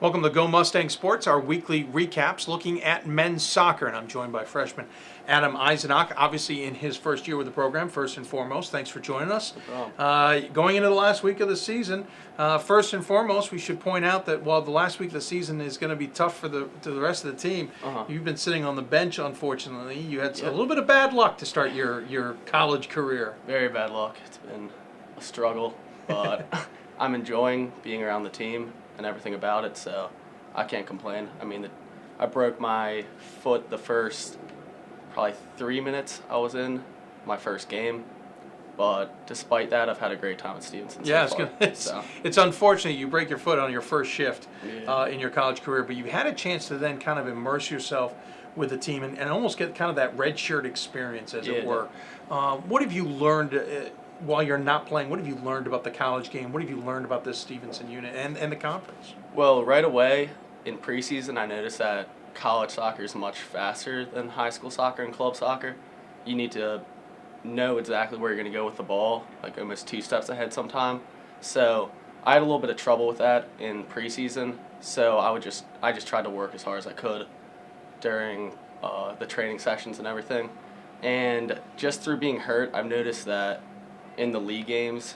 Welcome to Go Mustang Sports, our weekly recaps looking at men's soccer. And I'm joined by freshman Adam Isennock, obviously in his first year with the program, first and foremost. Thanks for joining us. No problem. Going into the last week of the season, first and foremost, we should point out that while the last week of the season is going to be tough to the rest of the team, you've been sitting on the bench, unfortunately. You had a little bit of bad luck to start your college career. Very bad luck. It's been a struggle, but I'm enjoying being around the team and everything about it, so I can't complain. I mean, I broke my foot the first probably 3 minutes I was in my first game, but despite that, I've had a great time at Stevenson so far. It's unfortunate you break your foot on your first shift in your college career, but you had a chance to then kind of immerse yourself with the team and almost get kind of that red shirt experience, as it were. What have you learned while you're not playing? What have you learned about the college game? What have you learned about this Stevenson unit and the conference? Well, right away in preseason, I noticed that college soccer is much faster than high school soccer and club soccer. You need to know exactly where you're going to go with the ball, like almost 2 steps ahead sometime. So I had a little bit of trouble with that in preseason. So I just tried to work as hard as I could during the training sessions and everything. And just through being hurt, I've noticed that in the league games,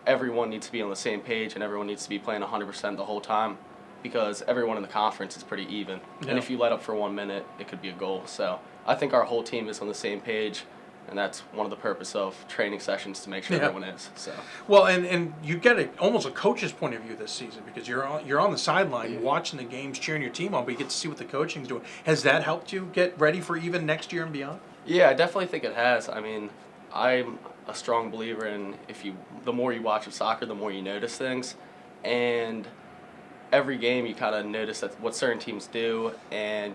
everyone needs to be on the same page and everyone needs to be playing 100% the whole time, because everyone in the conference is pretty even. Yeah. And if you let up for 1 minute, it could be a goal. So I think our whole team is on the same page, and that's one of the purpose of training sessions, to make sure everyone is. So well, and you get almost a coach's point of view this season, because you're on the sideline watching the games, cheering your team on, but you get to see what the coaching's doing. Has that helped you get ready for even next year and beyond? Yeah, I definitely think it has. I mean, I'm a strong believer in the more you watch of soccer, the more you notice things, and every game you kind of notice what certain teams do. And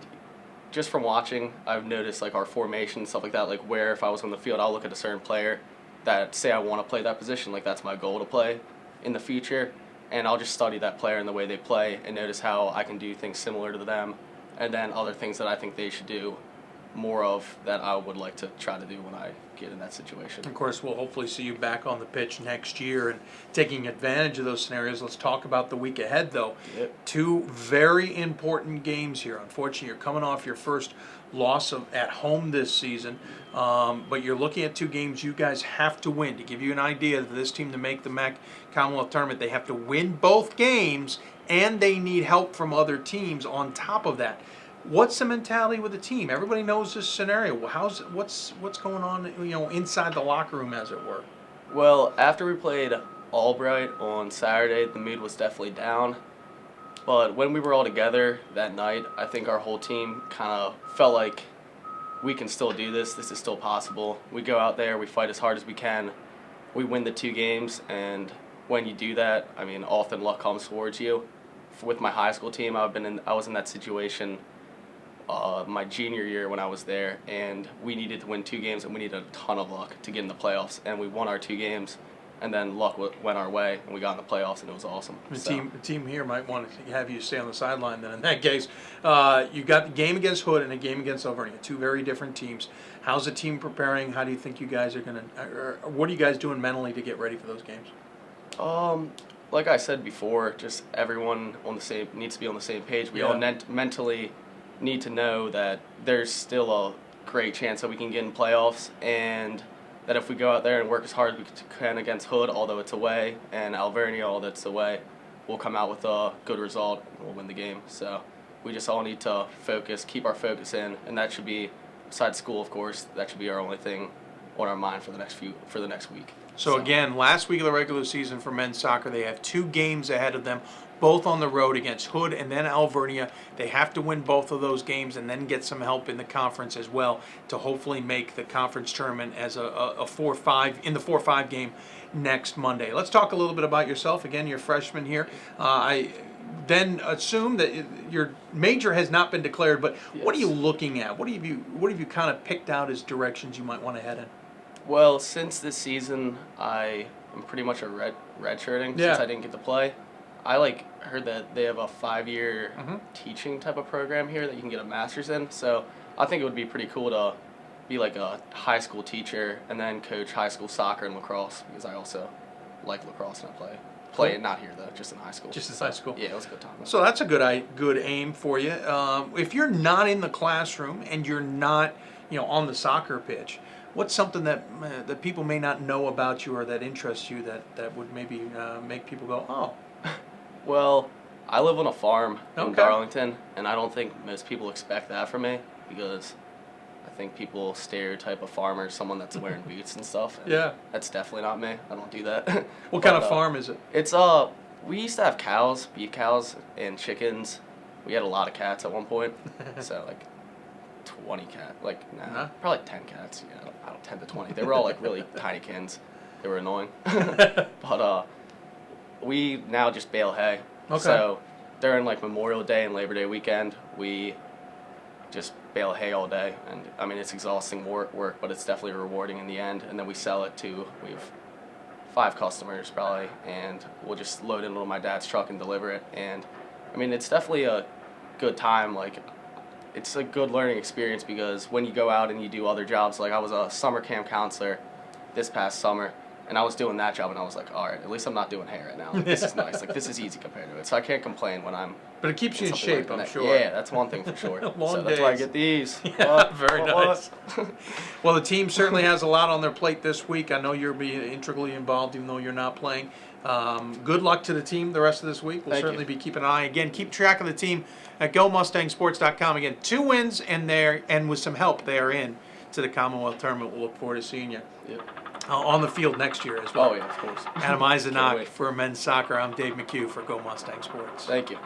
just from watching, I've noticed like our formation and stuff like that, like where if I was on the field, I'll look at a certain player that say I want to play that position, like that's my goal to play in the future, and I'll just study that player and the way they play and notice how I can do things similar to them, and then other things that I think they should do more of that I would like to try to do when I get in that situation. Of course, we'll hopefully see you back on the pitch next year and taking advantage of those scenarios. Let's talk about the week ahead, though. Yep. 2 very important games here. Unfortunately, you're coming off your first loss at home this season, but you're looking at 2 games you guys have to win. To give you an idea of this team to make the MAC Commonwealth tournament, they have to win both games, and they need help from other teams on top of that. What's the mentality with the team? Everybody knows this scenario. What's going on, inside the locker room, as it were? Well, after we played Albright on Saturday, the mood was definitely down. But when we were all together that night, I think our whole team kind of felt like we can still do this. This is still possible. We go out there, we fight as hard as we can. We win the 2 games, and when you do that, I mean, often luck comes towards you. With my high school team, I was in that situation my junior year when I was there, and we needed to win 2 games, and we needed a ton of luck to get in the playoffs, and we won our 2 games, and then luck went our way, and we got in the playoffs, and it was awesome. The team here might want to have you stay on the sideline then. In that case, you got the game against Hood and a game against Alvernia, 2 very different teams. How's the team preparing? How do you think you guys are going to, what are you guys doing mentally to get ready for those games? Like I said before, just everyone needs to be on the same page. We all mentally need to know that there's still a great chance that we can get in playoffs, and that if we go out there and work as hard as we can against Hood, although it's away, and Alvernia, although it's away, we'll come out with a good result and we'll win the game. So we just all need to focus, keep our focus in, and that should be, besides school of course, that should be our only thing on our mind for the next week. So again, last week of the regular season for men's soccer, they have 2 games ahead of them, both on the road against Hood and then Alvernia. They have to win both of those games and then get some help in the conference as well to hopefully make the conference tournament as a 4-5 in the 4-5 game next Monday. Let's talk a little bit about yourself. Again, you're a freshman here. I then assume that your major has not been declared, but what are you looking at? What have you kind of picked out as directions you might want to head in? Well, since this season, I am pretty much a redshirting since I didn't get to play. I heard that they have a 5-year teaching type of program here that you can get a master's in. So I think it would be pretty cool to be like a high school teacher and then coach high school soccer and lacrosse, because I also like lacrosse and I play it not here though, just in high school. Just in high school. Yeah, it was a good time. So that's a good aim for you. If you're not in the classroom and you're not, on the soccer pitch, what's something that people may not know about you or that interests you that would maybe make people go, oh? Well, I live on a farm in Okay. Darlington, and I don't think most people expect that from me because I think people stereotype a farmer as someone that's wearing boots and stuff. And Yeah. That's definitely not me. I don't do that. What kind But, of farm is it? It's we used to have cows, beef cows, and chickens. We had a lot of cats at one point, so like 20 cats, probably 10 cats. Yeah, I don't 10 to 20. They were all like really tiny kids. They were annoying, but we now just bale hay. Okay. So during like Memorial Day and Labor Day weekend, we just bale hay all day, and I mean it's exhausting work, but it's definitely rewarding in the end. And then we sell it to we have 5 customers probably, and we'll just load it into my dad's truck and deliver it. And I mean it's definitely a good time. Like it's a good learning experience because when you go out and you do other jobs, like I was a summer camp counselor this past summer. And I was doing that job, and I was like, all right, at least I'm not doing hay right now. Like, this is nice. Like, this is easy compared to it. So I can't complain when I'm... But it keeps you in shape, I'm sure. Yeah, that's one thing for sure. Long so that's why I days. get these. Yeah, very nice. Well, the team certainly has a lot on their plate this week. I know you're being integrally involved, even though you're not playing. Good luck to the team the rest of this week. We'll Thank certainly you. be keeping an eye. Again, keep track of the team at GoMustangSports.com. Again, 2 wins, and with some help, they are in to the Commonwealth Tournament. We'll look forward to seeing you. Yep. On the field next year as well. Oh, yeah, of course. Adam Can't Isennock wait. for men's soccer. I'm Dave McHugh for Go Mustang Sports. Thank you.